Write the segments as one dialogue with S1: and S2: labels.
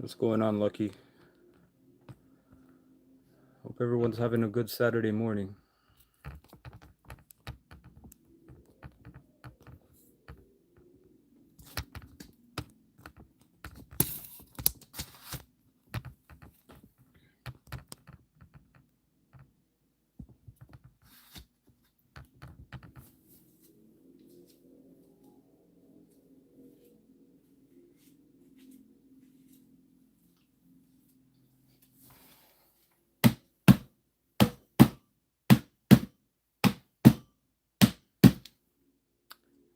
S1: What's going on, Lucky? Hope everyone's having a good Saturday morning.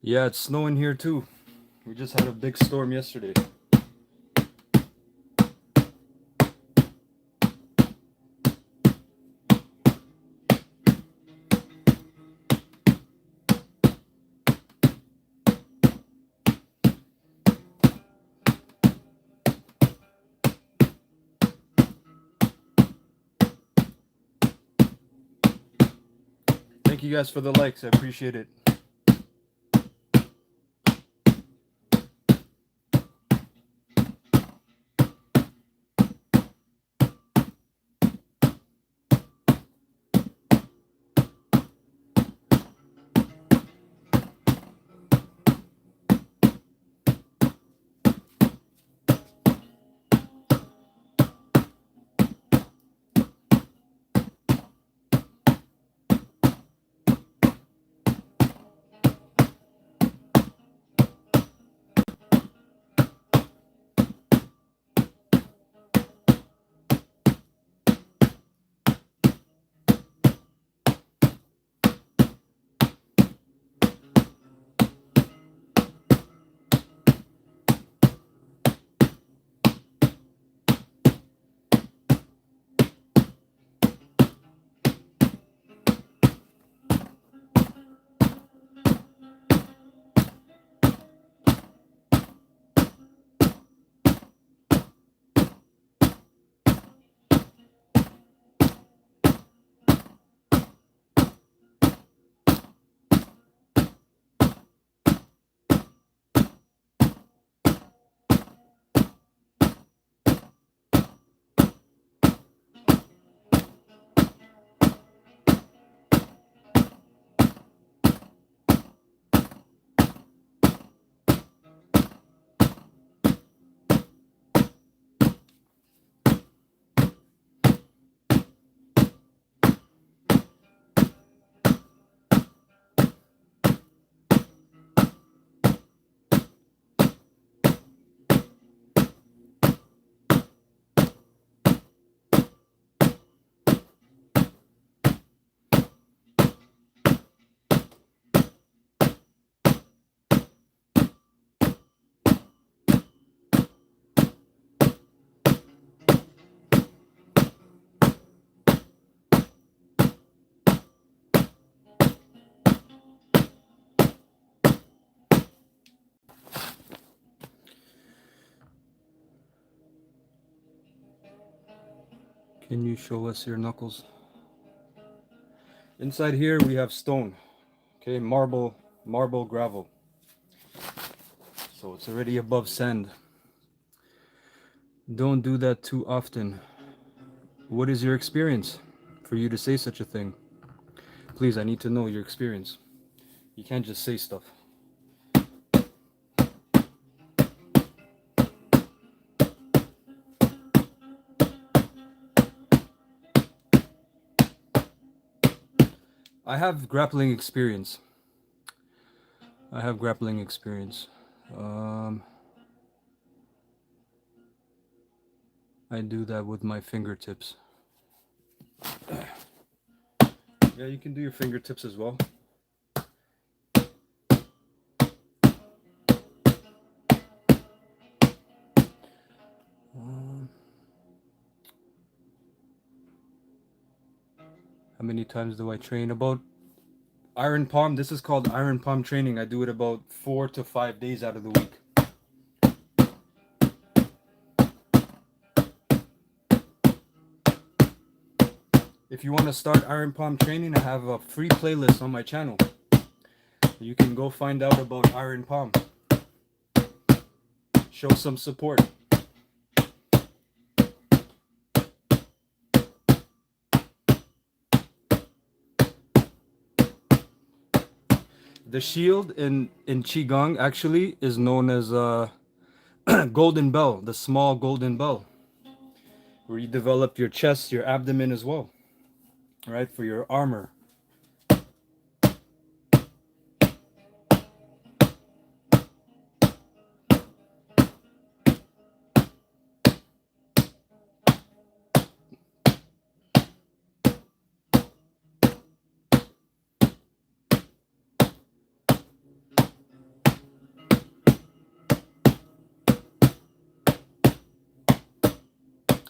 S1: Yeah, it's snowing here too. We just had a big storm yesterday. Thank you guys for the likes. I appreciate it. Can you show us your knuckles? Inside here we have stone. Okay, marble gravel. So it's already above sand. Don't do that too often. What is your experience for you to say such a thing? Please, I need to know your experience. You can't just say stuff. I have grappling experience. I do that with my fingertips. Yeah, you can do your fingertips as well. How many times do I train? About iron palm. This is called iron palm training. I do it about 4 to 5 days out of the week. If you want to start iron palm training, I have a free playlist on my channel. You can go find out about iron palm. Show some support. The shield in Qigong actually is known as golden bell, the small golden bell, where you develop your chest, your abdomen as well, right, for your armor.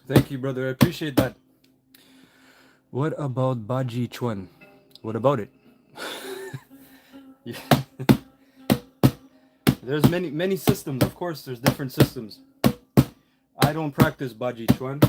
S1: Thank you, brother. I appreciate that. What about Baji Chuan? What about it? Yeah. There's many systems. Of course, there's different systems. I don't practice Baji Chuan.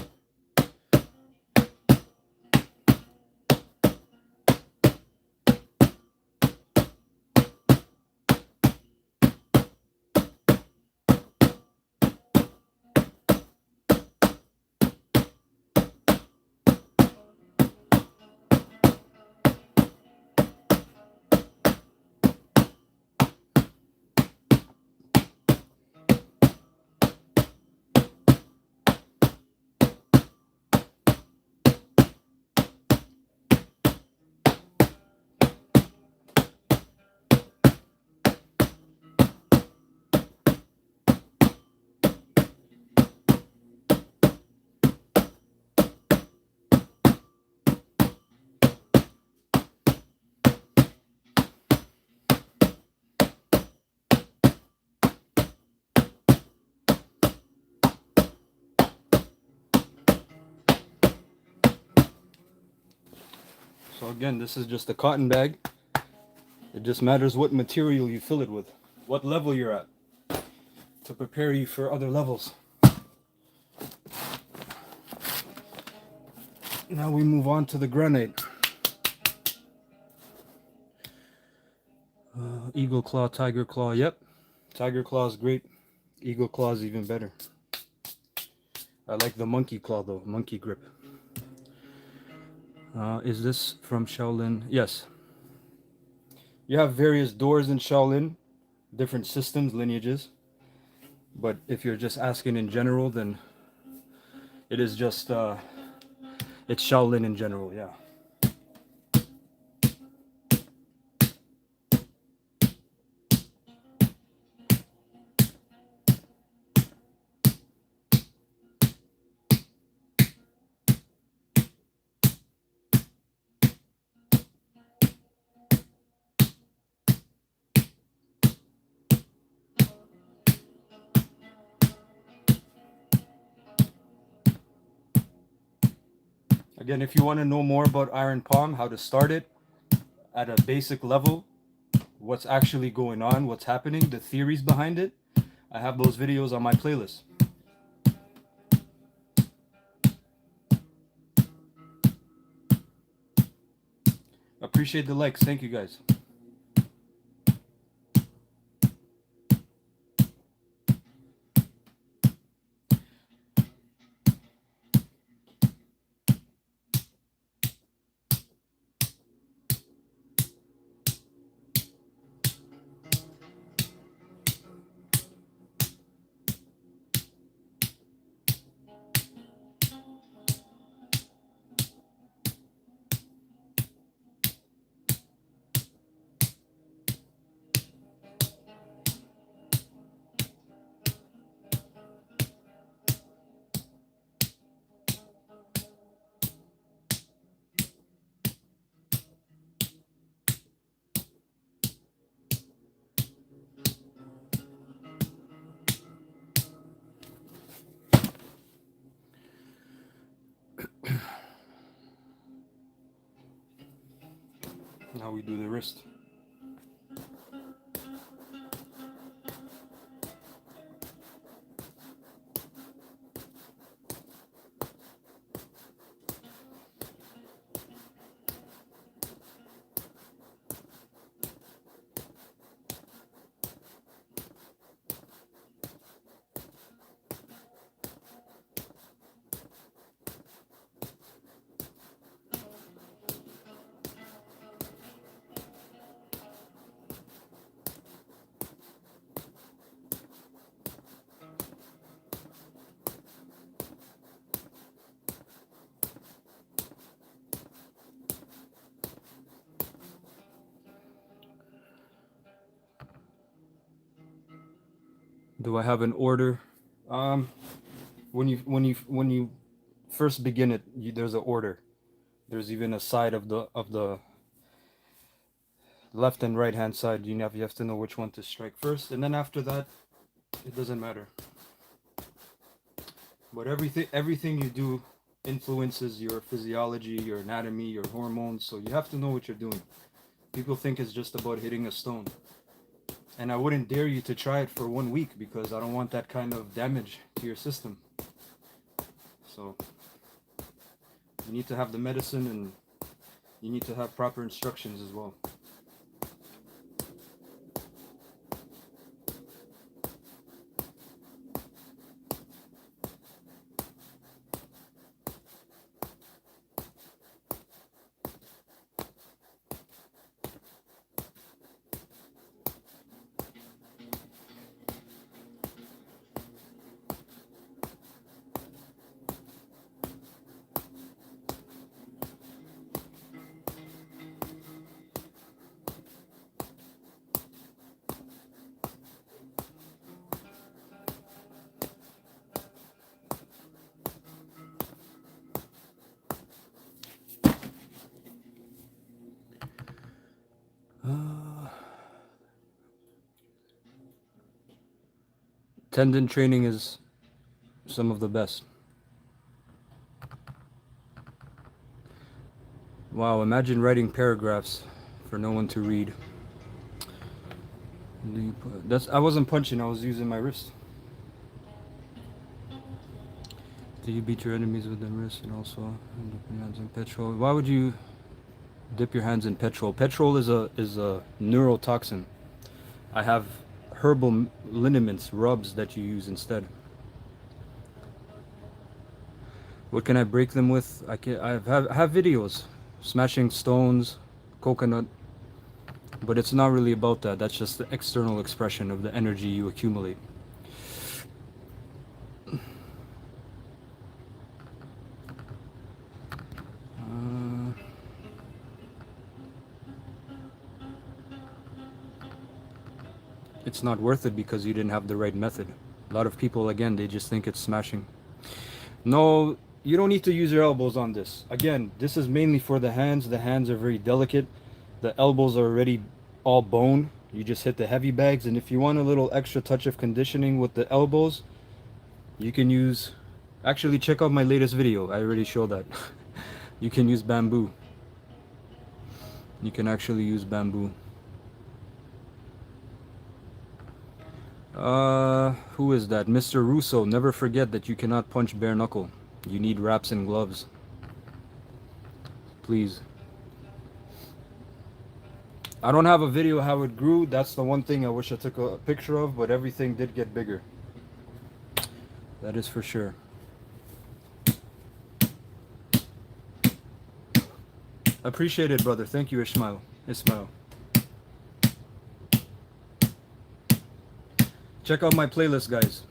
S1: So again, this is just a cotton bag. It just matters what material you fill it with, what level you're at, to prepare you for other levels. Now we move on to the granite. Eagle claw, tiger claw. Yep, tiger claw is great. Eagle claw is even better. I like the monkey claw though, monkey grip. Is this from Shaolin? Yes. You have various doors in Shaolin, different systems, lineages. But if you're just asking in general, then it is just, it's Shaolin in general, yeah. Again, if you want to know more about Iron Palm, how to start it at a basic level, what's actually going on, what's happening, the theories behind it, I have those videos on my playlist. Appreciate the likes. Thank you guys. Now we do the wrist. Do I have an order? Um, when you first begin it, there's an order. There's even a side of the left and right hand side. You have to know which one to strike first, and then after that, it doesn't matter. But everything you do influences your physiology, your anatomy, your hormones. So you have to know what you're doing. People think it's just about hitting a stone. And I wouldn't dare you to try it for 1 week because I don't want that kind of damage to your system. So you need to have the medicine and you need to have proper instructions as well. Tendon training is some of the best. Wow, imagine writing paragraphs for no one to read. I wasn't punching, I was using my wrist. Do you beat your enemies with the wrist and also dip your hands in petrol? Why would you dip your hands in petrol? Petrol is a neurotoxin. I have herbal liniments, rubs that you use instead. What can I break them with? I have videos, smashing stones, coconut, but it's not really about that. That's just the external expression of the energy you accumulate. It's not worth it because you didn't have the right method. A lot of people, again, they just think it's smashing. No, you don't need to use your elbows on this. Again, this is mainly for the hands. The hands are very delicate. The elbows are already all bone. You just hit the heavy bags. And if you want a little extra touch of conditioning with the elbows, you can use... Actually, check out my latest video. I already showed that. You can use bamboo. You can actually use bamboo. Who is that? Mr. Russo, never forget that you cannot punch bare knuckle. You need wraps and gloves. Please. I don't have a video how it grew. That's the one thing I wish I took a picture of, but everything did get bigger. That is for sure. Appreciate it, brother. Thank you, Ismail. Check out my playlist, guys.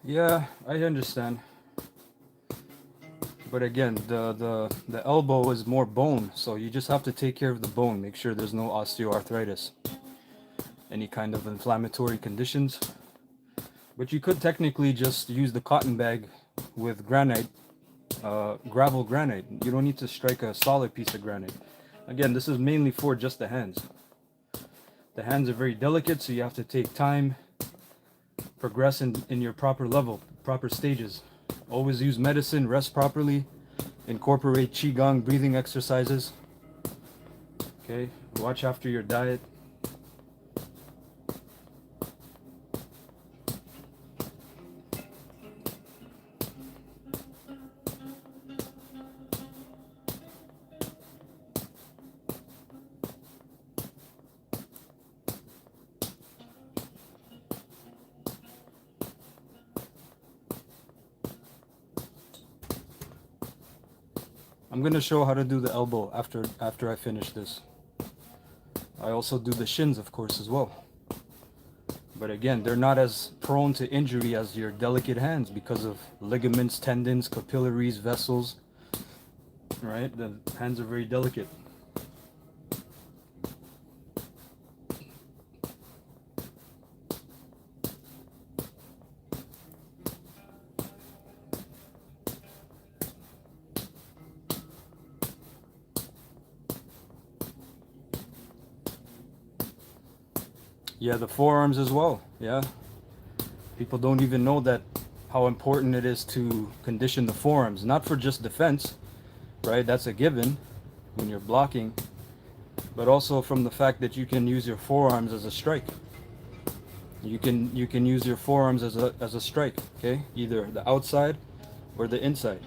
S1: Yeah, I understand. But again, the elbow is more bone, so you just have to take care of the bone. Make sure there's no osteoarthritis, any kind of inflammatory conditions. But you could technically just use the cotton bag with granite, gravel granite. You don't need to strike a solid piece of granite. Again, this is mainly for just the hands. The hands are very delicate, so you have to take time, progress in your proper level, proper stages. Always use medicine, rest properly, incorporate qigong breathing exercises. Okay, watch after your diet. I'm gonna show how to do the elbow after I finish this. I also do the shins, of course, as well. But again, they're not as prone to injury as your delicate hands because of ligaments, tendons, capillaries, vessels. Right? The hands are very delicate. Yeah, the forearms as well. Yeah. People don't even know that how important it is to condition the forearms, not for just defense, right? That's a given when you're blocking, but also from the fact that you can use your forearms as a strike. You can use your forearms as a strike, okay? Either the outside or the inside.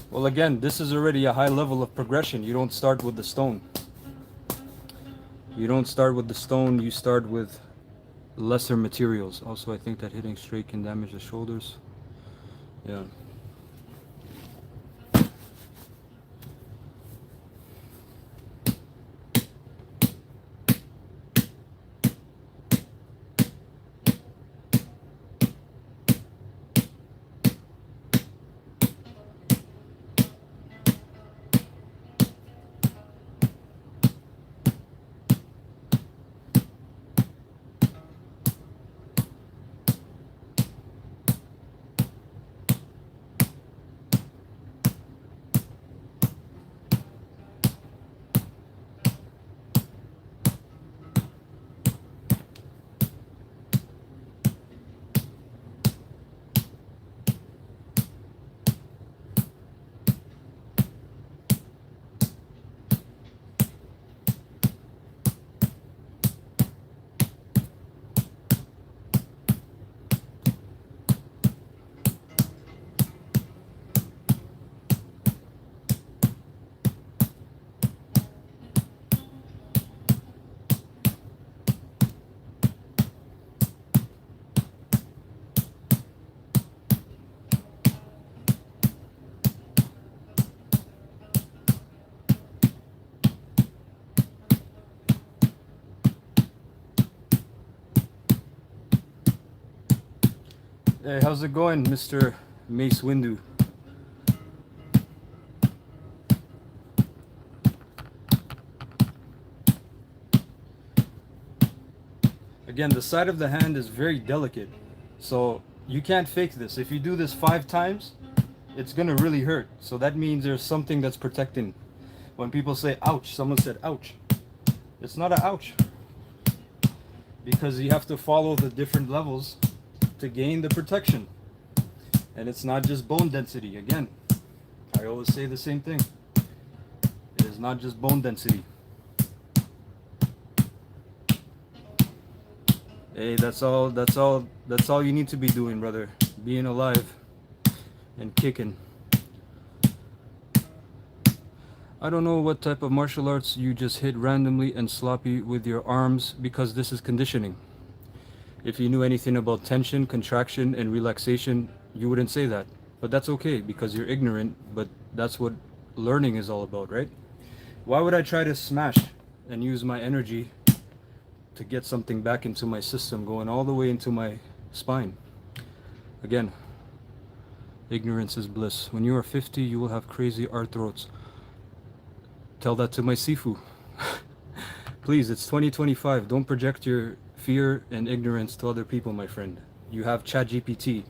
S1: Well, again, this is already a high level of progression. You don't start with the stone. You don't start with the stone, you start with lesser materials. Also, I think that hitting straight can damage the shoulders. Yeah. Hey, how's it going, Mr. Mace Windu? Again, the side of the hand is very delicate, so you can't fake this. If you do this 5 times, it's gonna really hurt. So that means there's something that's protecting. When people say ouch, someone said ouch. It's not an ouch, because you have to follow the different levels to gain the protection. And it's not just bone density. Again, I always say the same thing. It is not just bone density. Hey, that's all you need to be doing, brother. Being alive and kicking. I don't know what type of martial arts you just hit randomly and sloppy with your arms because this is conditioning. If you knew anything about tension, contraction, and relaxation, you wouldn't say that. But that's okay because you're ignorant, but that's what learning is all about, right? Why would I try to smash and use my energy to get something back into my system going all the way into my spine? Again, ignorance is bliss. When you are 50, you will have crazy arthrotes. Tell that to my Sifu. Please, it's 2025. Don't project your fear and ignorance to other people, my friend. You have ChatGPT.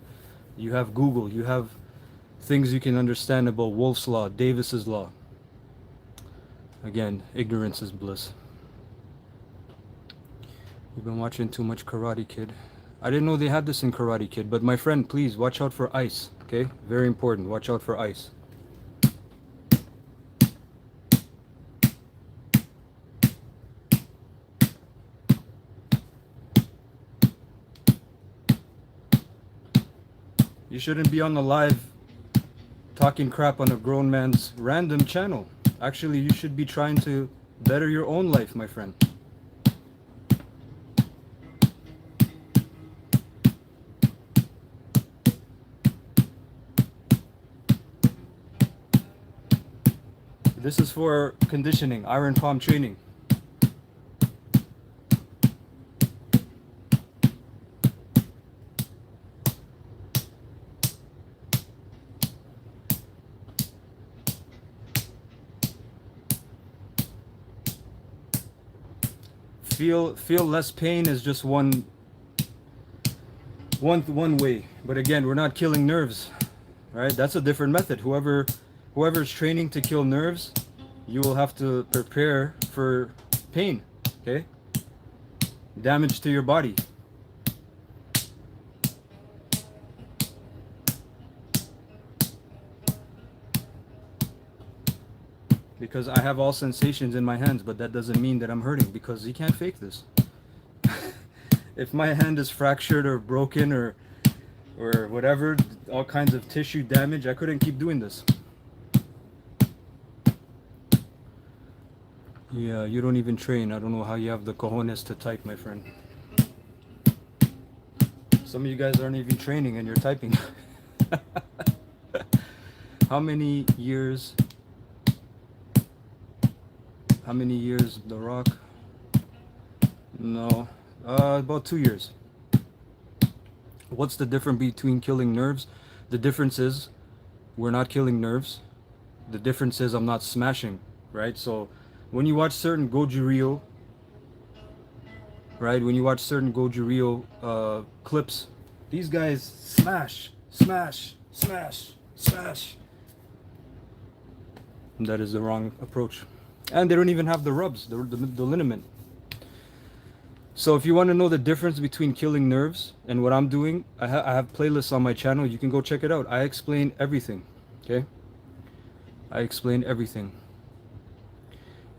S1: You have Google. You have things you can understand about Wolff's Law, Davis's Law. Again, ignorance is bliss. You've been watching too much Karate Kid. I didn't know they had this in Karate Kid, but my friend, please watch out for ice, okay? Very important. Watch out for ice. You shouldn't be on the live talking crap on a grown man's random channel. Actually, you should be trying to better your own life, my friend. This is for conditioning, iron palm training. Feel less pain is just one way. But again, we're not killing nerves, right? That's a different method. Whoever's training to kill nerves, you will have to prepare for pain, okay? Damage to your body. Because I have all sensations in my hands, but that doesn't mean that I'm hurting, because you can't fake this. If my hand is fractured or broken or whatever, all kinds of tissue damage, I couldn't keep doing this. Yeah, you don't even train. I don't know how you have the cojones to type, my friend. Some of you guys aren't even training and you're typing. How many years, The Rock? No, about 2 years. What's the difference between killing nerves? The difference is we're not killing nerves. The difference is I'm not smashing, right? So when you watch certain Goju Ryu, right? When you watch certain Goju Ryu clips, these guys smash, smash, smash, smash. And that is the wrong approach. And they don't even have the rubs, the liniment. So if you want to know the difference between killing nerves and what I'm doing, I have playlists on my channel. You can go check it out. I explain everything, okay? I explain everything.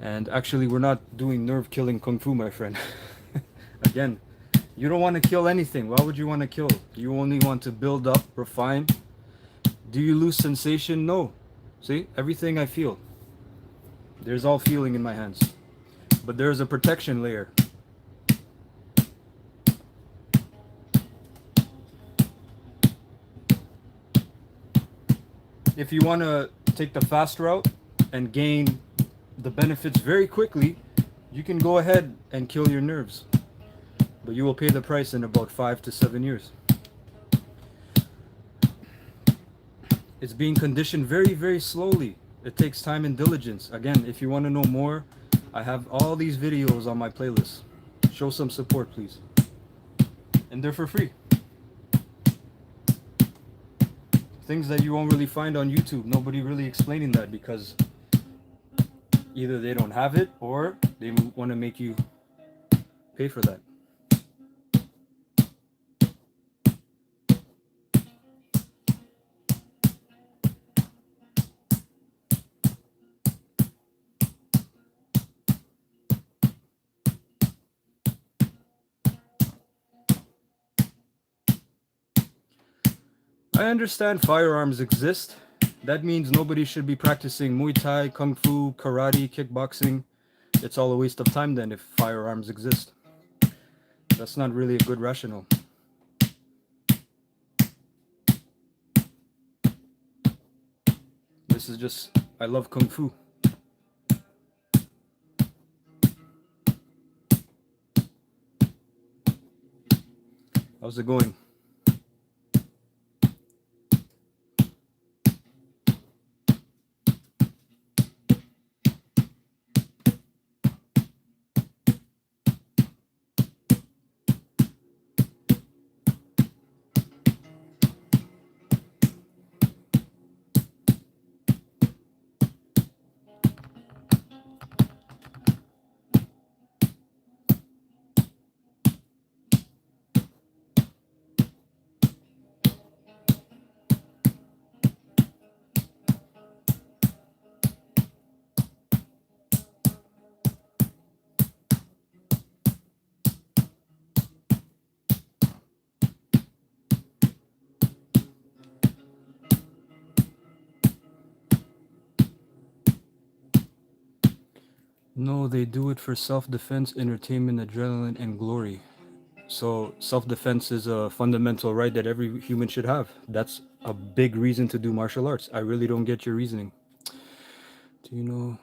S1: And actually, we're not doing nerve killing kung fu, my friend. Again, you don't want to kill anything. Why would you want to kill? You only want to build up, refine. Do you lose sensation? No. See, everything I feel. There's all feeling in my hands. But there's a protection layer. If you want to take the fast route and gain the benefits very quickly, you can go ahead and kill your nerves. But you will pay the price in about 5 to 7 years. It's being conditioned very, very slowly. It takes time and diligence. Again, if you want to know more, I have all these videos on my playlist. Show some support, please. And they're for free. Things that you won't really find on YouTube. Nobody really explaining that because either they don't have it or they want to make you pay for that. I understand firearms exist. That means nobody should be practicing Muay Thai, Kung Fu, Karate, kickboxing. It's all a waste of time then if firearms exist. That's not really a good rationale. This is just, I love Kung Fu. How's it going? No, they do it for self-defense, entertainment, adrenaline, and glory. So self-defense is a fundamental right that every human should have. That's a big reason to do martial arts. I really don't get your reasoning. Do you know?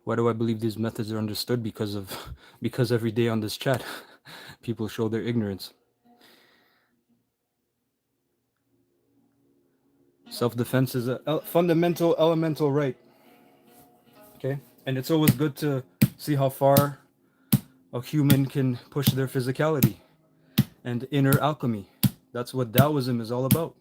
S1: Why do I believe these methods are understood? Because every day on this chat, people show their ignorance. Self-defense is a fundamental elemental right. Okay, and it's always good to see how far a human can push their physicality and inner alchemy. That's what Taoism is all about.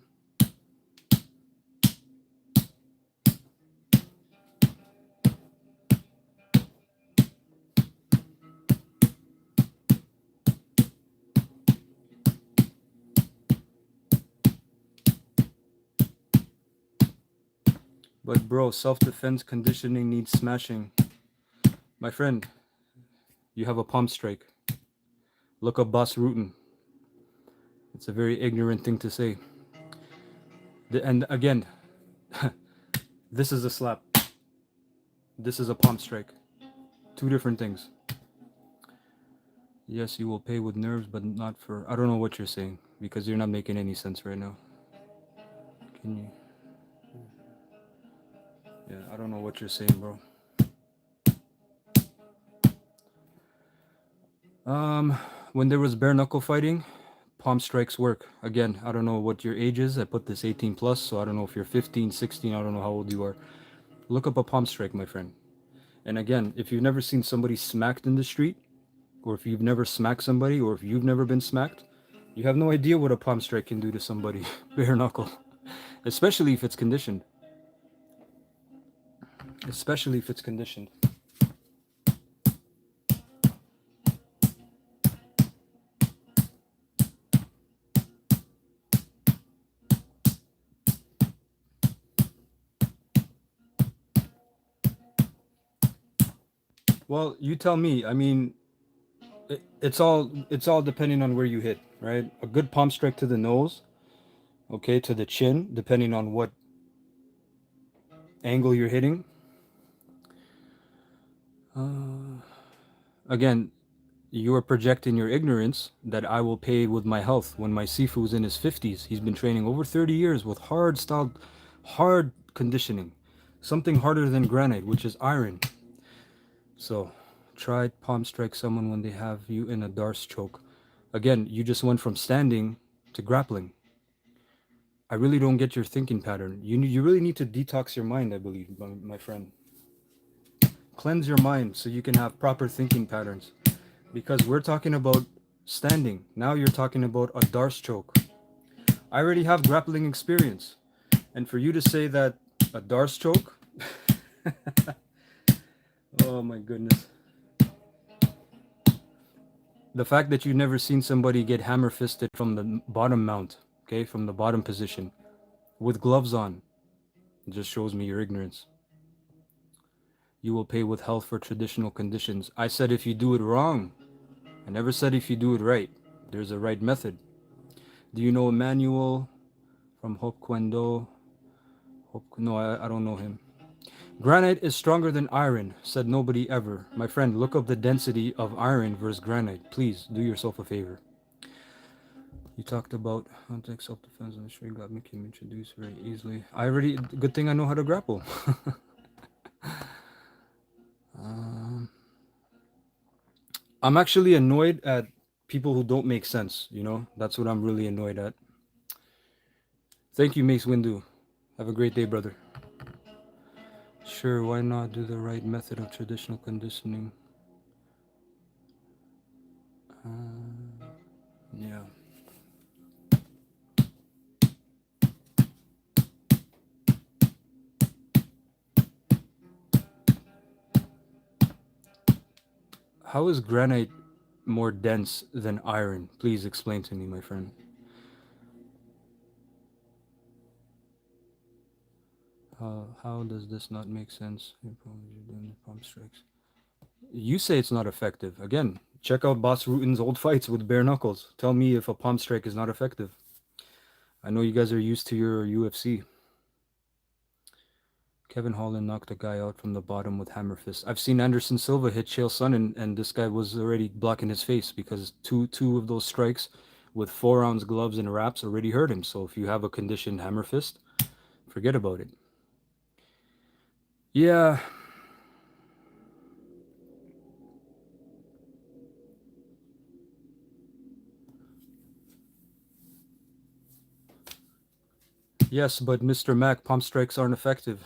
S1: But bro, self-defense conditioning needs smashing. My friend, you have a palm strike. Look up Bas Rutten. It's a very ignorant thing to say. And again, this is a slap. This is a palm strike. Two different things. Yes, you will pay with nerves, but not for... I don't know what you're saying, because you're not making any sense right now. Can you... Yeah, I don't know what you're saying, bro. When there was bare knuckle fighting, palm strikes work. Again, I don't know what your age is. I put this 18 plus, so I don't know if you're 15, 16, I don't know how old you are. Look up a palm strike, my friend. And again, if you've never seen somebody smacked in the street, or if you've never smacked somebody, or if you've never been smacked, you have no idea what a palm strike can do to somebody. Bare knuckle. Especially if it's conditioned. Especially if it's conditioned. Well, you tell me. I mean, it's all depending on where you hit, right? A good palm strike to the nose, okay, to the chin, depending on what angle you're hitting. Again, you are projecting your ignorance that I will pay with my health when my Sifu's in his 50s. He's been training over 30 years with hard conditioning, something harder than granite, which is iron. So try palm strike someone when they have you in a Darce choke. Again, you just went from standing to grappling. I really don't get your thinking pattern. You really need to detox your mind, I believe, my friend. Cleanse your mind so you can have proper thinking patterns. Because we're talking about standing. Now you're talking about a Darce choke. I already have grappling experience. And for you to say that a Darce choke... oh my goodness. The fact that you've never seen somebody get hammer fisted from the bottom mount, okay, from the bottom position, with gloves on, just shows me your ignorance. you will pay with health for traditional conditions. I said if you do it wrong. I never said if you do it right. There's a right method. Do you know Emmanuel from Hope Kwendo? No, I don't know him. Granite is stronger than iron, said nobody ever. My friend, look up the density of iron versus granite. Please do yourself a favor. You talked about context, self-defense, and sure you got me can introduce very easily. Good thing I know how to grapple. I'm actually annoyed at people who don't make sense, you know? That's what I'm really annoyed at. Thank you, Mace Windu. Have a great day, brother. Sure, why not do the right method of traditional conditioning? Yeah. How is granite more dense than iron? Please explain to me, my friend. How does this not make sense? You're doing the pump strikes. You say it's not effective. Again, check out Boss Rutan's old fights with bare knuckles. Tell me if a palm strike is not effective. I know you guys are used to your UFC. Kevin Holland knocked a guy out from the bottom with hammer fist. I've seen Anderson Silva hit Chael Sonnen, and this guy was already blocking his face because two of those strikes with 4-ounce gloves and wraps already hurt him. So if you have a conditioned hammer fist, forget about it. Yeah. Yes, but Mr. Mac, pump strikes aren't effective.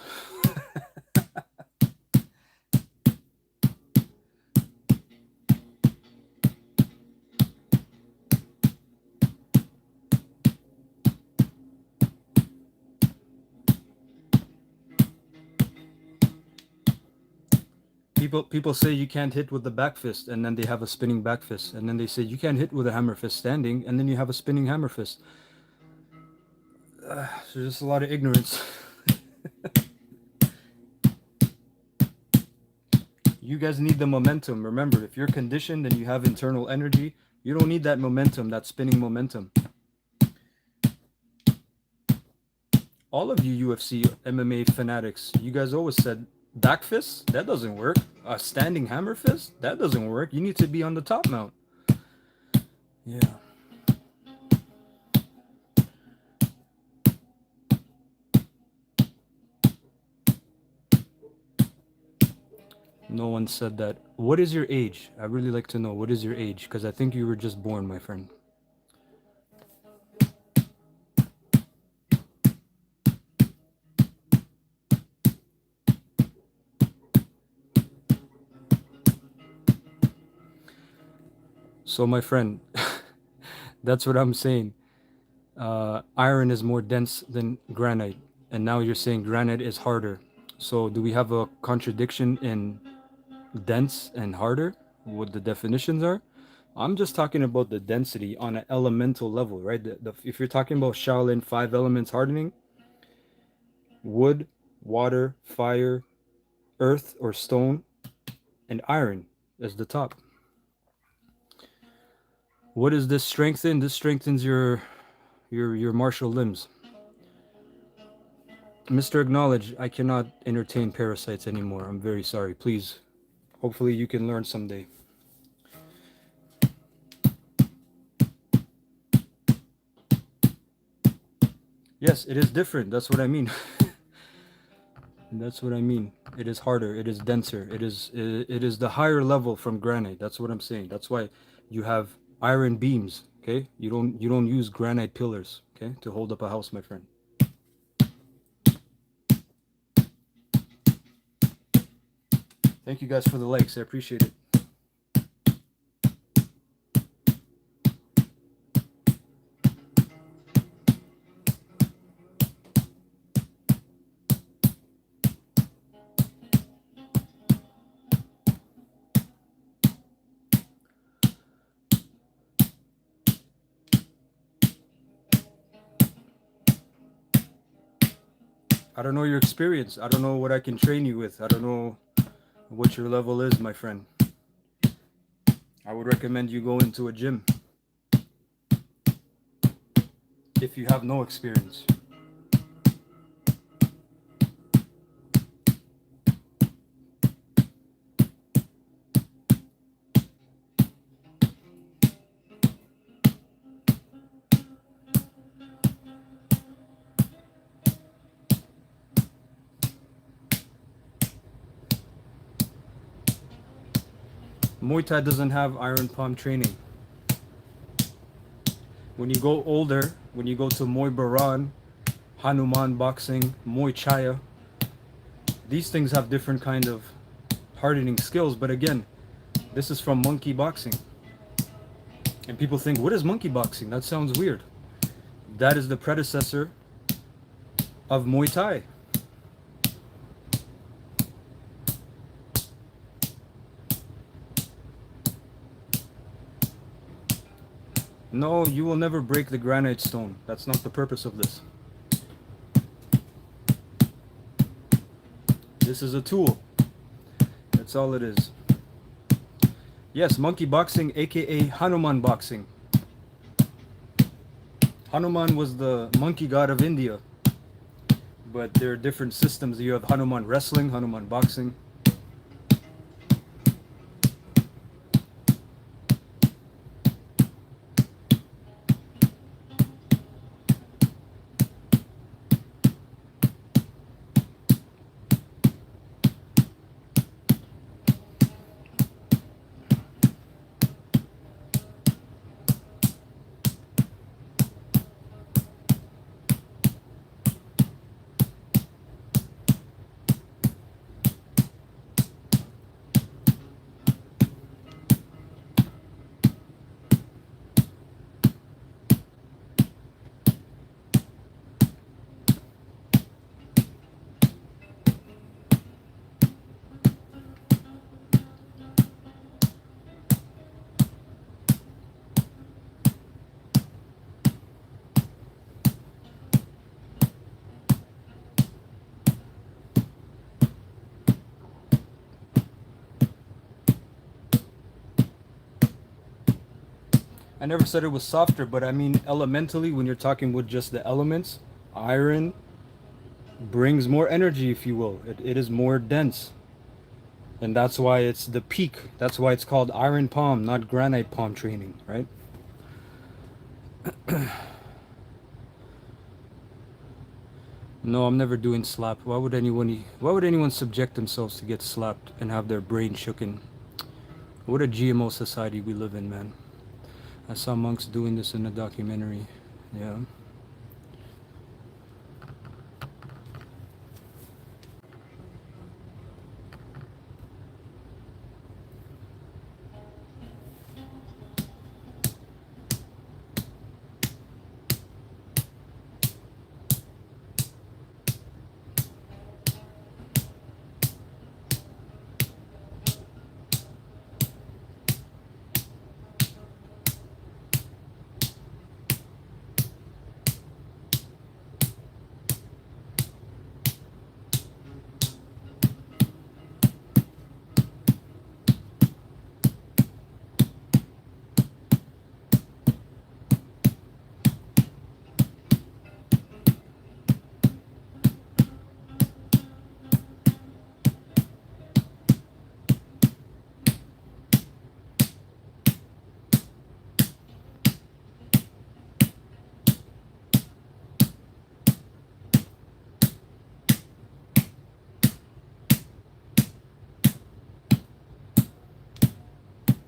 S1: People say you can't hit with the back fist, and then they have a spinning back fist, and then they say you can't hit with a hammer fist standing, and then you have a spinning hammer fist. There's just a lot of ignorance. You guys need the momentum. Remember, if you're conditioned and you have internal energy, you don't need that momentum, that spinning momentum. All of you UFC MMA fanatics, you guys always said back fist, that doesn't work. A standing hammer fist, that doesn't work. You need to be on the top mount. Yeah. No one said that. What is your age? I really like to know. What is your age? Because I think you were just born, my friend. So, my friend, that's what I'm saying. Iron is more dense than granite. And now you're saying granite is harder. So, do we have a contradiction in dense and harder? What the definitions are? I'm just talking about the density on an elemental level, right? If you're talking about Shaolin 5 elements hardening, wood, water, fire, earth or stone, and iron as the top. What does this strengthen? This strengthens your martial limbs. Mr. Acknowledge, I cannot entertain parasites anymore. I'm very sorry. Please, hopefully you can learn someday. Yes, it is different. That's what I mean. That's what I mean. It is harder. It is denser. It is the higher level from granite. That's what I'm saying. That's why you have iron beams. Okay, you don't use granite pillars. Okay, to hold up a house, my friend. Thank you guys for the likes. I appreciate it. I don't know your experience. I don't know what I can train you with. I don't know what your level is, my friend. I would recommend you go into a gym if you have no experience. Muay Thai doesn't have iron palm training. When you go older, when you go to Muay Baran, Hanuman boxing, Muay Chaya, these things have different kind of hardening skills. But again, this is from monkey boxing. And people think, what is monkey boxing? That sounds weird. That is the predecessor of Muay Thai. No, you will never break the granite stone. That's not the purpose of this. This is a tool. That's all it is. Yes, monkey boxing, aka Hanuman boxing. Hanuman was the monkey god of India. But there are different systems. You have Hanuman wrestling, Hanuman boxing. I never said it was softer, but I mean elementally, when you're talking with just the elements, iron brings more energy, if you will. It is more dense. And that's why it's the peak. That's why it's called iron palm, not granite palm training, right? No, I'm never doing slap. Why would anyone subject themselves to get slapped and have their brain shooken? What a GMO society we live in, man. I saw monks doing this in a documentary. Yeah.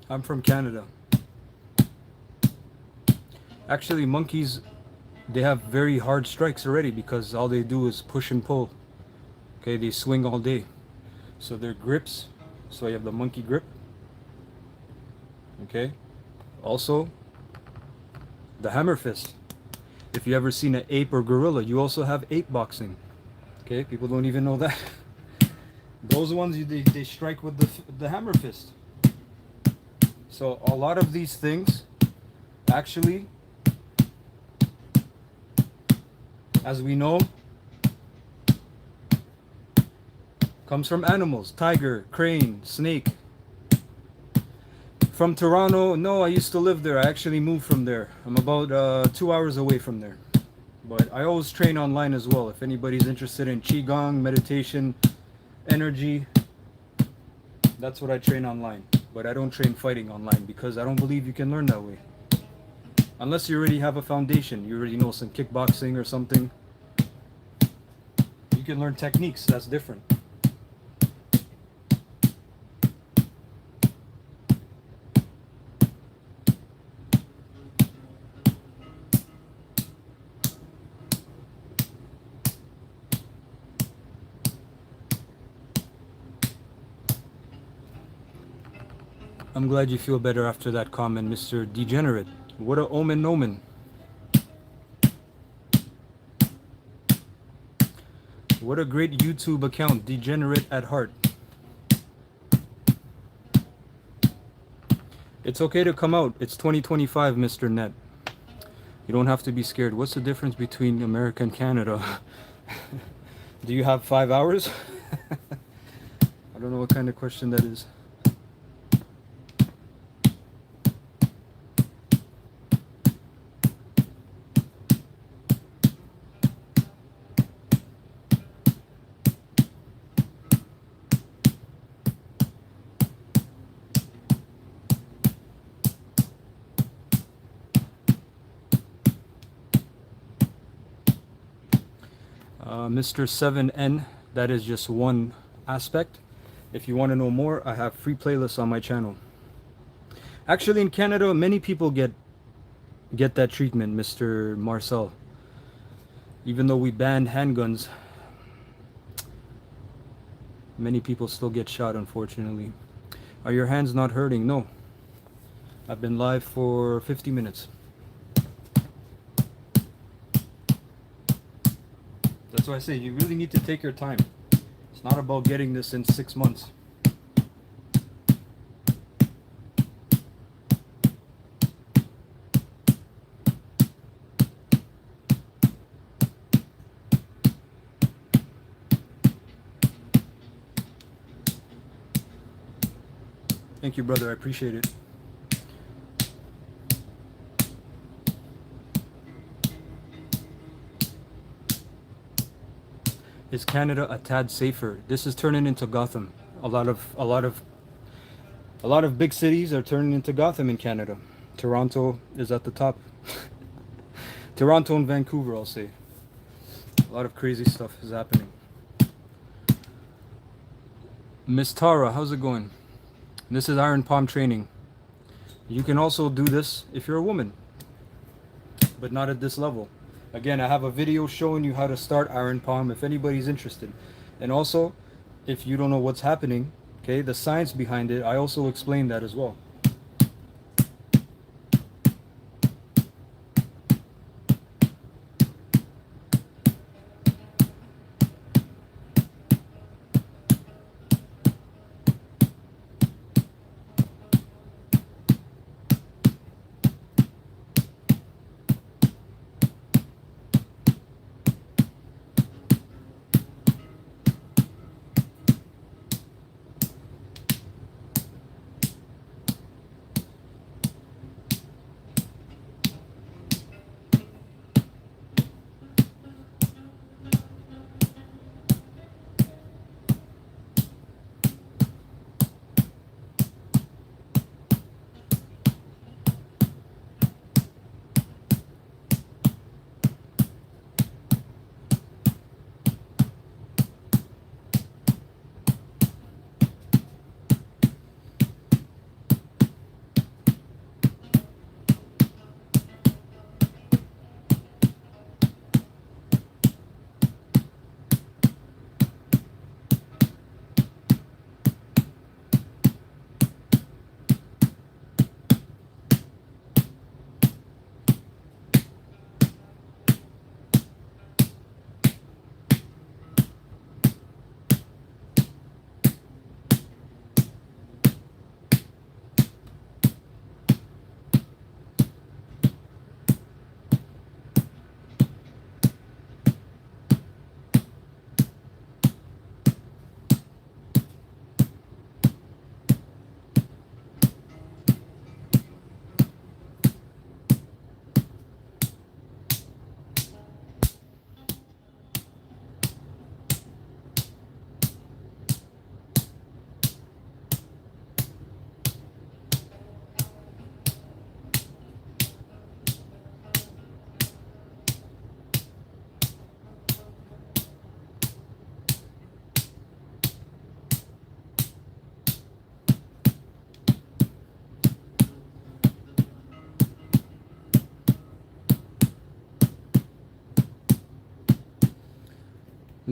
S1: I'm from Canada. Actually, monkeys, they have very hard strikes already because all they do is push and pull. Okay, they swing all day. So their grips, so you have the monkey grip. Okay. Also, the hammer fist. If you ever seen an ape or gorilla, you also have ape boxing. Okay, people don't even know that. Those ones, they strike with the hammer fist. So a lot of these things actually, as we know, Comes from animals. Tiger, crane, snake. From Toronto, no, I used to live there. I actually moved from there. I'm about 2 hours away from there. But I always train online as well. If anybody's interested in Qigong, meditation, energy, that's what I train online. But I don't train fighting online because I don't believe you can learn that way. Unless you already have a foundation. You already know some kickboxing or something. You can learn techniques. That's different. I'm glad you feel better after that comment, Mr. Degenerate. What a omen omen. What a great YouTube account, Degenerate at Heart. It's okay to come out. It's 2025, Mr. Net. You don't have to be scared. What's the difference between America and Canada? Do you have 5 hours? I don't know what kind of question that is. Mr. 7N, that is just one aspect. If you want to know more, I have free playlists on my channel. Actually, in Canada, many people get that treatment, Mr. Marcel. Even though we banned handguns, many people still get shot, unfortunately. Are your hands not hurting? No. I've been live for 50 minutes. That's why I say you really need to take your time. It's not about getting this in 6 months. Thank you, brother. I appreciate it. Is Canada a tad safer? This is turning into Gotham. A lot of big cities are turning into Gotham in Canada. Toronto is at the top. Toronto and Vancouver, I'll say. A lot of crazy stuff is happening. Miss Tara, how's it going? This is Iron Palm training. You can also do this if you're a woman, but not at this level. Again, I have a video showing you how to start Iron Palm if anybody's interested. And also, if you don't know what's happening, okay, the science behind it, I also explain that as well.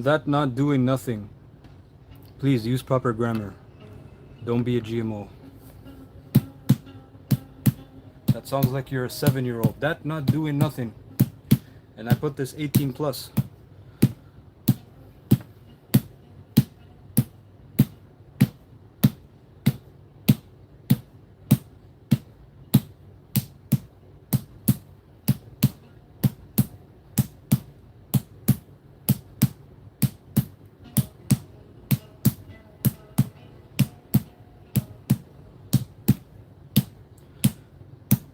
S1: That not doing nothing. Please use proper grammar. Don't be a GMO. That sounds like you're a 7-year-old. That not doing nothing. And I put this 18 plus.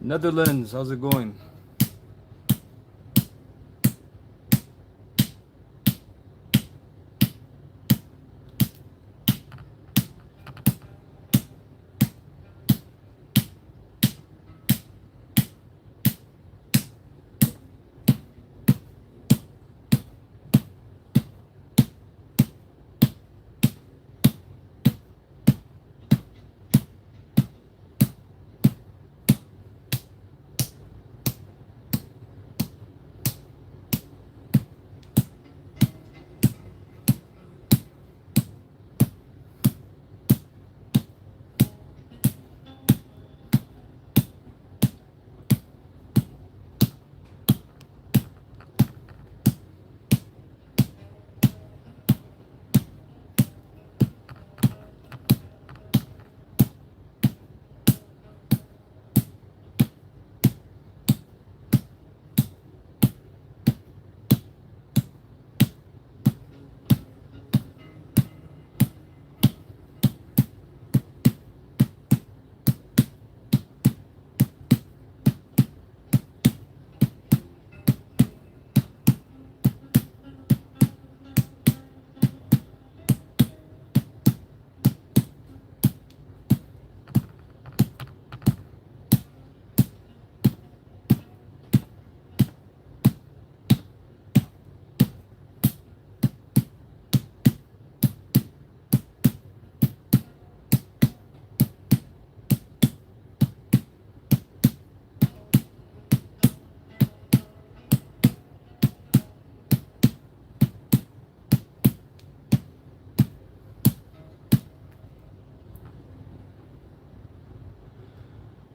S1: Netherlands, how's it going?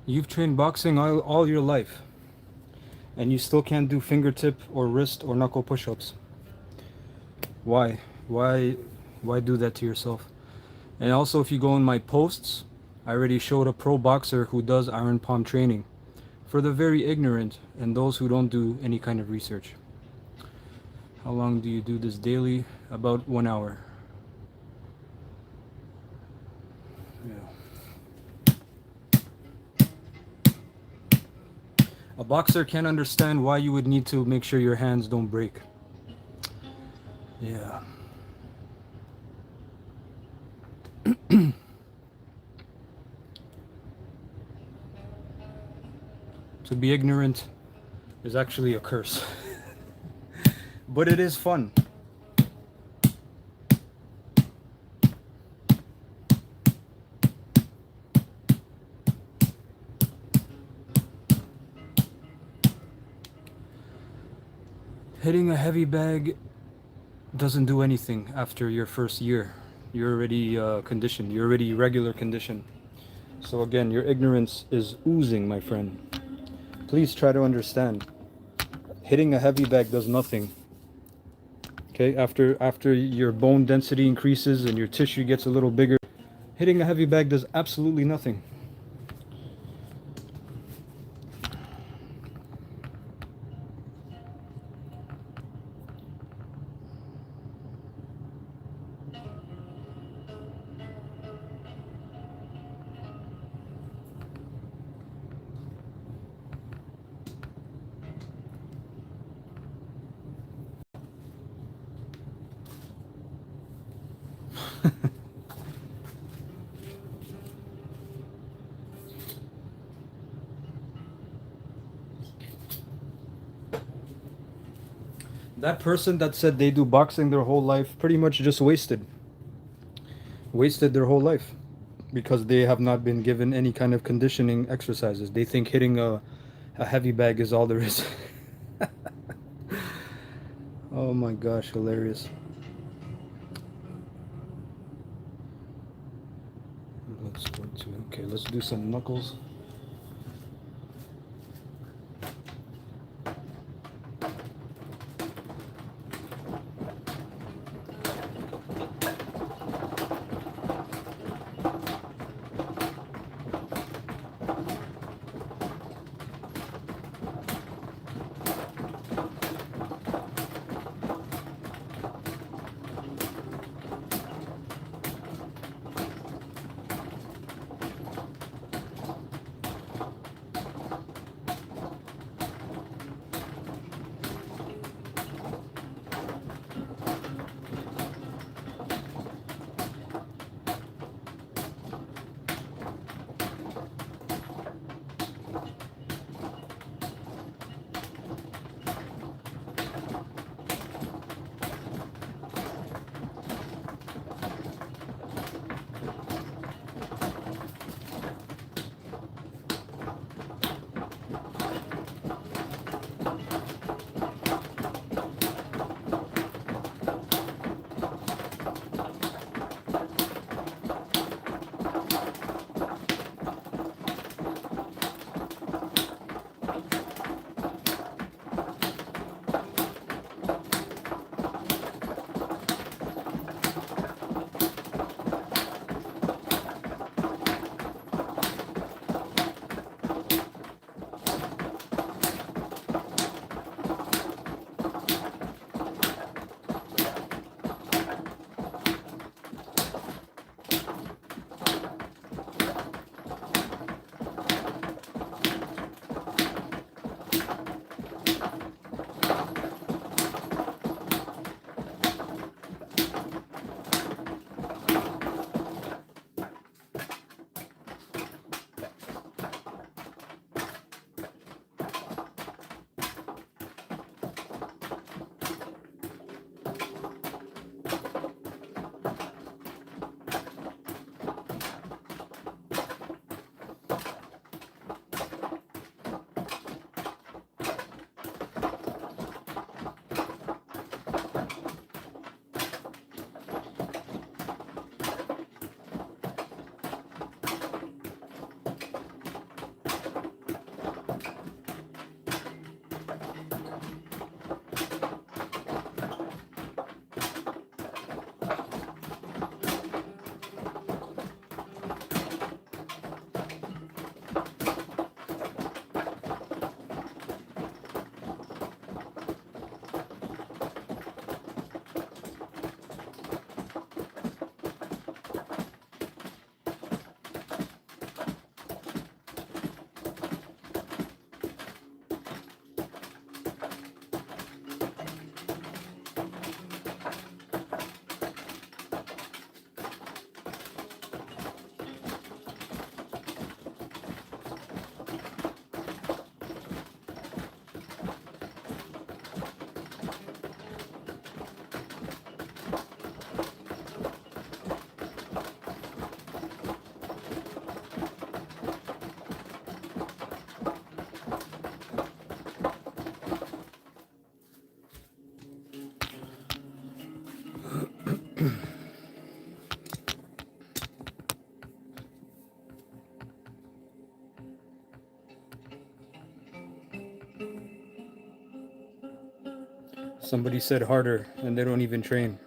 S1: You've trained boxing all your life, and you still can't do fingertip or wrist or knuckle push-ups. Why? Why? Why do that to yourself? And also, if you go in my posts, I already showed a pro boxer who does iron palm training for the very ignorant and those who don't do any kind of research. How long do you do this daily? About 1 hour. Yeah. A boxer can't understand why you would need to make sure your hands don't break. Yeah. To be ignorant is actually a curse. But it is fun. Hitting a heavy bag doesn't do anything after your first year. You're already conditioned. You're already regular conditioned. So again, your ignorance is oozing, my friend. Please try to understand. Hitting a heavy bag does nothing. Okay, after your bone density increases and your tissue gets a little bigger, hitting a heavy bag does absolutely nothing. That person that said they do boxing their whole life pretty much just wasted their whole life because they have not been given any kind of conditioning exercises. They think hitting a heavy bag is all there is. Oh my gosh, hilarious. Let's do some knuckles. Somebody said harder, and they don't even train.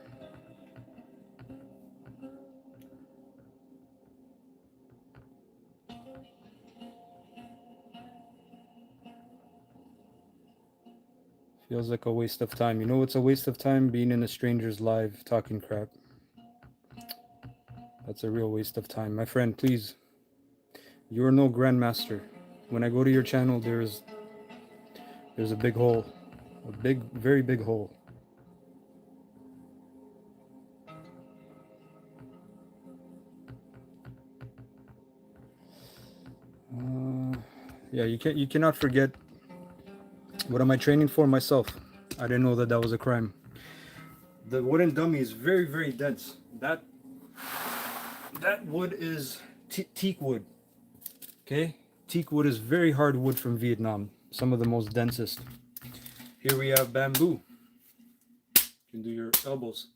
S1: Feels like a waste of time. You know what's a waste of time? Being in a stranger's live talking crap. That's a real waste of time. My friend, please. You're no grandmaster. When I go to your channel, there's a big hole. A big, very big hole. Yeah, you cannot forget. What am I training for? Myself. I didn't know that that was a crime. The wooden dummy is very, very dense. That wood is teak wood. Okay, teak wood is very hard wood from Vietnam. Some of the most densest. Here we have bamboo. You can do your elbows.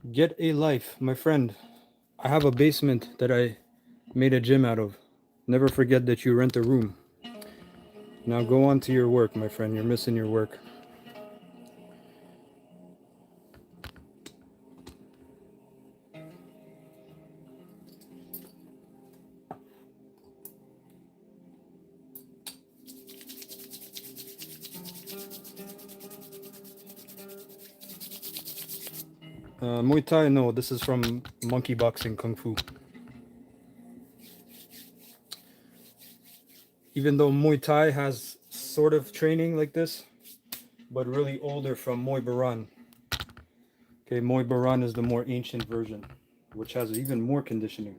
S1: Get a life, my friend. I have a basement that I made a gym out of. Never forget that you rent a room. Now go on to your work, my friend. You're missing your work. Muay Thai, no, this is from monkey boxing kung fu. Even though Muay Thai has sort of training like this, but really older from Muay Baran. Okay, Muay Baran is the more ancient version, which has even more conditioning.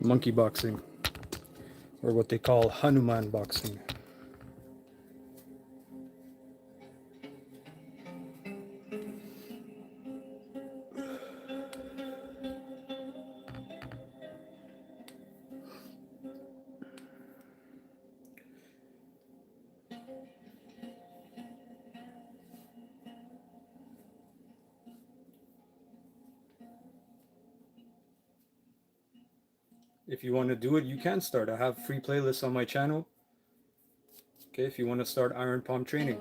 S1: Monkey boxing, or what they call Hanuman boxing. If you want to do it, you can start. I have free playlists on my channel. Okay, if you want to start Iron Palm training.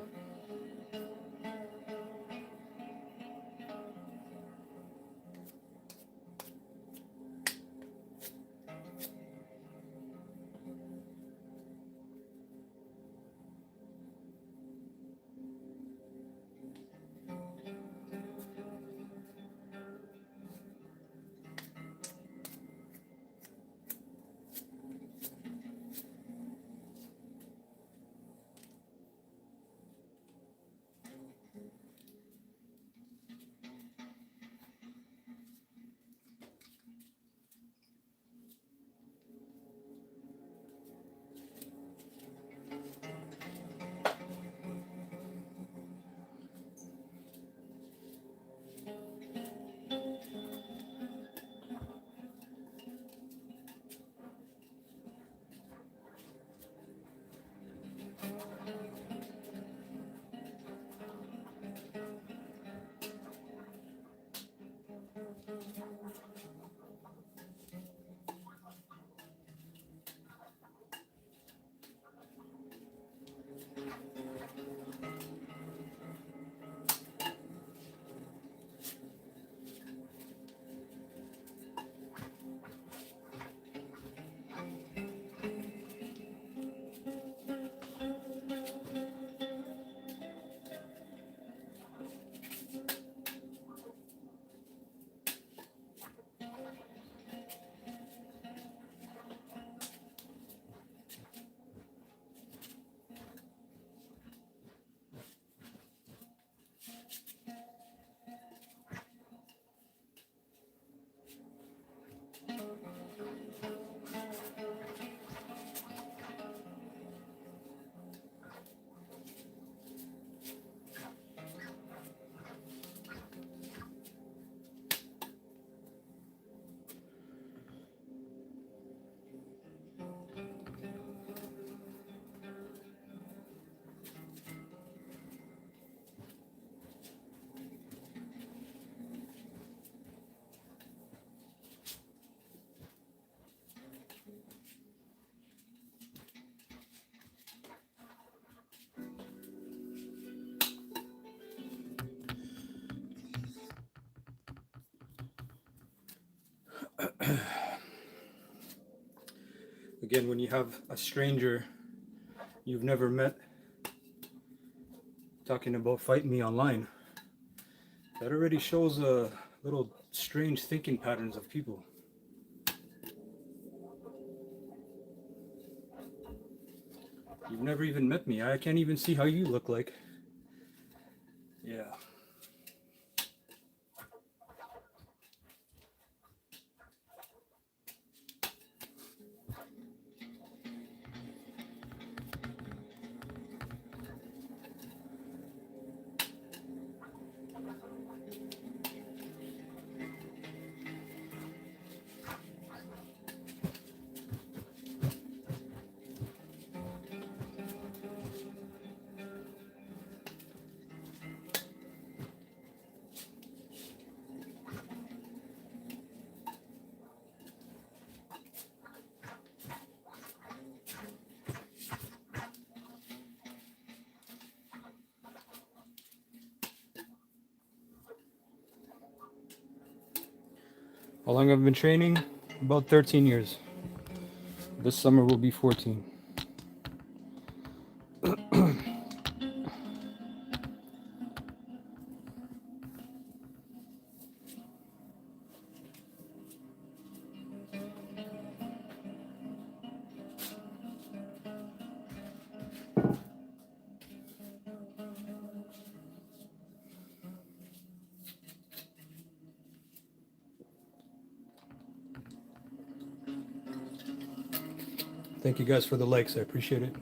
S1: Again, when you have a stranger you've never met talking about fight me online, that already shows a little strange thinking patterns of people. You've never even met me. I can't even see how you look like. Yeah. How long I've been training? About 13 years. This summer will be 14. Thank you guys for the likes. I appreciate it.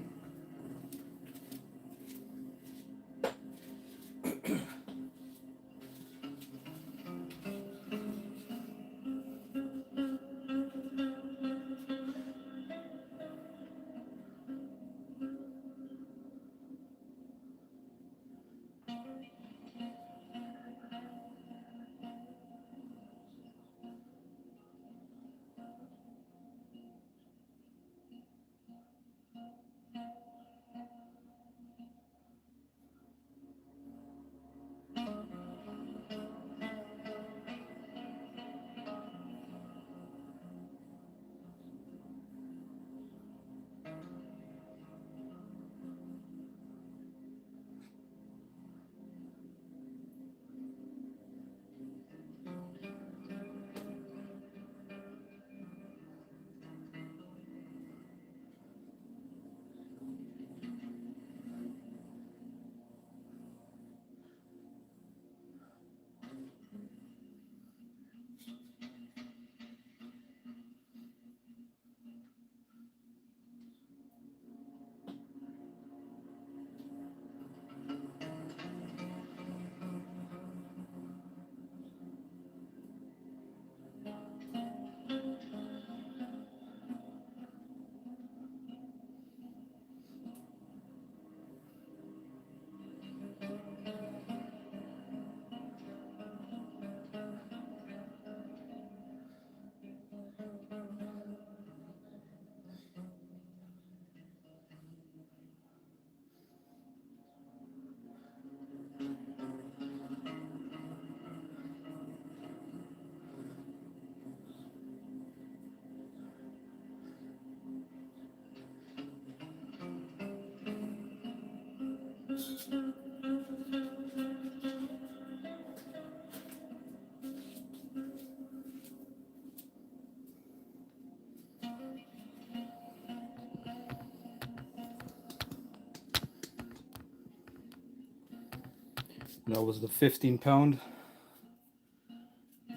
S1: That was the 15 pound.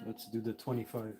S1: Let's do the 25.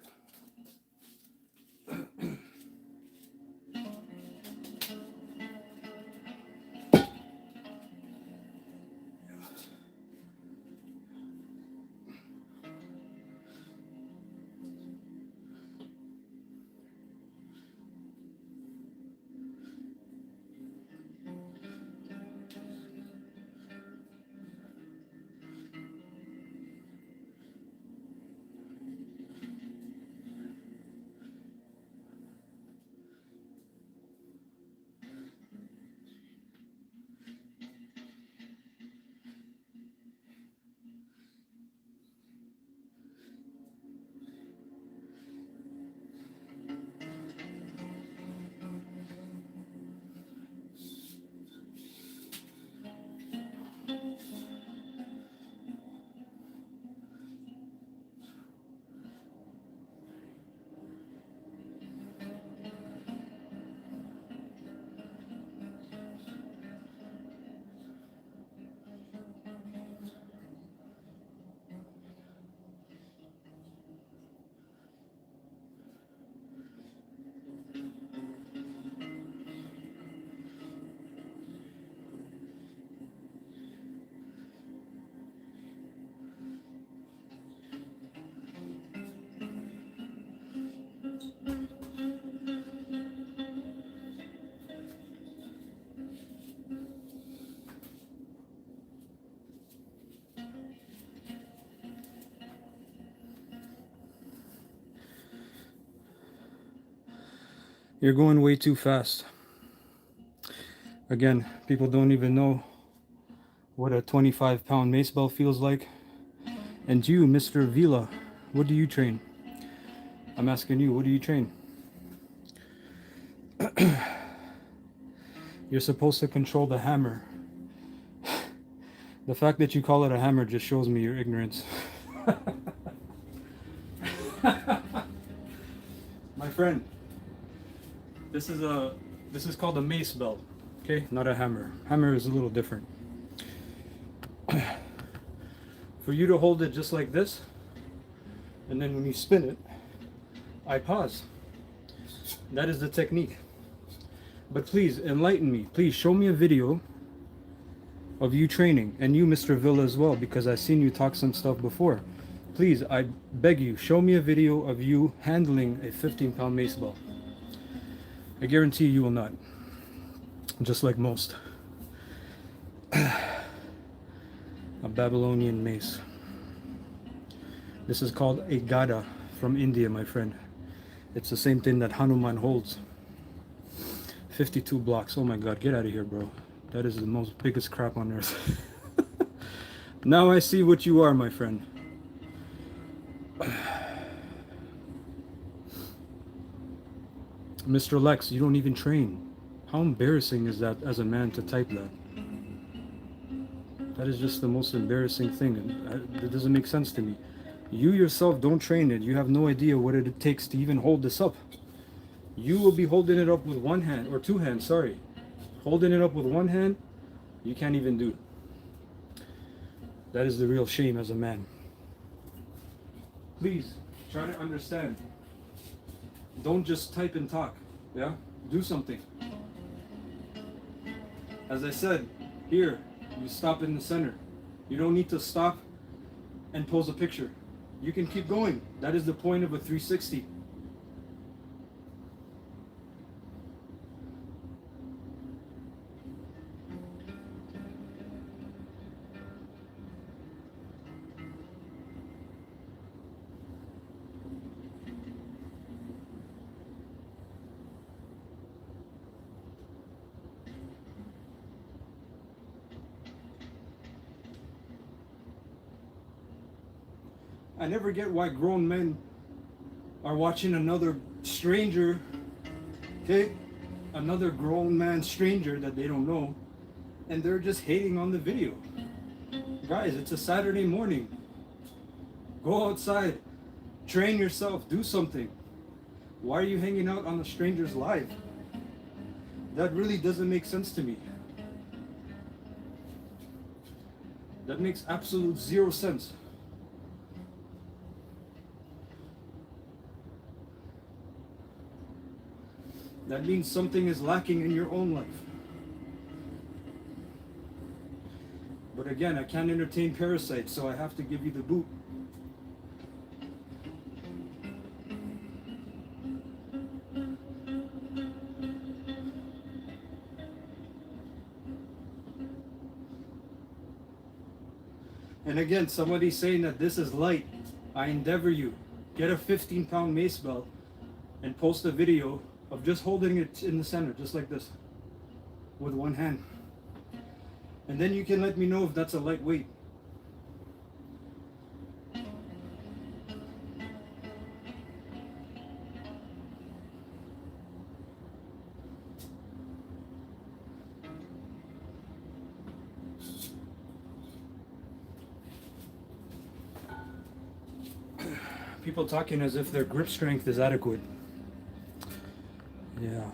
S1: You're going way too fast. Again, people don't even know what a 25-pound mace bell feels like. And you, Mr. Vila, what do you train? I'm asking you, what do you train? You're supposed to control the hammer. The fact that you call it a hammer just shows me your ignorance. My friend, this is called a mace bell, okay? Not a hammer. Hammer is a little different. For you to hold it just like this, and then when you spin it, I pause. That is the technique. But please enlighten me. Please show me a video of you training, and you, Mr. Villa, as well, because I've seen you talk some stuff before. Please, I beg you, show me a video of you handling a 15-pound mace ball. I guarantee you will not. Just like most. A Babylonian mace. This is called a Gada from India, my friend. It's the same thing that Hanuman holds. 52 blocks. Oh my God, get out of here, bro. That is the most biggest crap on earth. Now I see what you are, my friend. Mr. Lex, you don't even train. How embarrassing is that as a man to type that? That is just the most embarrassing thing. It doesn't make sense to me. You yourself don't train it. You have no idea what it takes to even hold this up. You will be holding it up with one hand, or two hands, sorry. Holding it up with one hand, you can't even do. That is the real shame as a man. Please, try to understand. Don't just type and talk, yeah? Do something. As I said, here, you stop in the center. You don't need to stop and pose a picture. You can keep going. That is the point of a 360. I never get why grown men are watching another stranger, okay? Another grown man stranger that they don't know, and they're just hating on the video. Guys, it's a Saturday morning. Go outside, train yourself, do something. Why are you hanging out on a stranger's live? That really doesn't make sense to me. That makes absolute zero sense. That means something is lacking in your own life. But again, I can't entertain parasites, so I have to give you the boot. And again, somebody's saying that this is light. I endeavor you. Get a 15-pound mace belt and post a video of just holding it in the center, just like this, with one hand. And then you can let me know if that's a lightweight. People talking as if their grip strength is adequate. Yeah.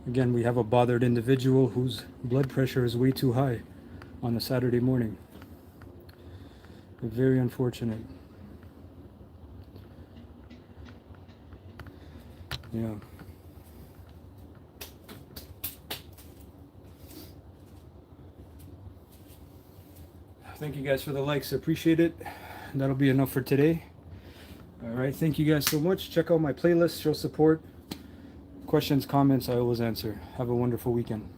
S1: Again, we have a bothered individual whose blood pressure is way too high on a Saturday morning. Very unfortunate. Yeah. Thank you guys for the likes. Appreciate it. That'll be enough for today. All right, thank you guys so much. Check out my playlist, show support. Questions, comments, I always answer. Have a wonderful weekend.